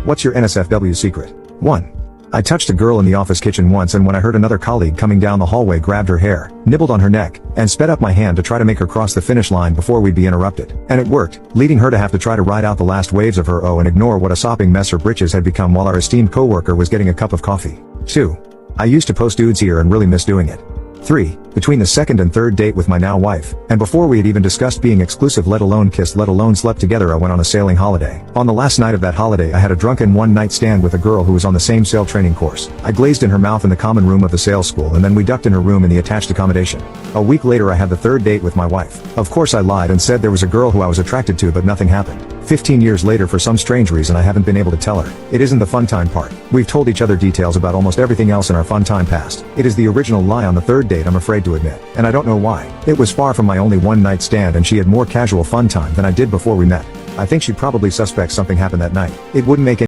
What's your NSFW secret? 1. I touched a girl in the office kitchen once, and when I heard another colleague coming down the hallway, grabbed her hair, nibbled on her neck, and sped up my hand to try to make her cross the finish line before we'd be interrupted. And it worked, leading her to have to try to ride out the last waves of her and ignore what a sopping mess her britches had become while our esteemed coworker was getting a cup of coffee. 2. I used to post dudes here and really miss doing it. 3. Between the second and third date with my now wife, and before we had even discussed being exclusive, let alone kissed, let alone slept together, I went on a sailing holiday. On the last night of that holiday, I had a drunken one-night stand with a girl who was on the same sail training course. I glazed in her mouth in the common room of the sail school, and then we ducked in her room in the attached accommodation. A week later, I had the third date with my wife. Of course I lied and said there was a girl who I was attracted to, but nothing happened. 15 years later, for some strange reason, I haven't been able to tell her. It isn't the fun time part. We've told each other details about almost everything else in our fun time past. It is the original lie on the third date, I'm afraid to admit. And I don't know why. It was far from my only one night stand, and she had more casual fun time than I did before we met. I think she'd probably suspect something happened that night. It wouldn't make any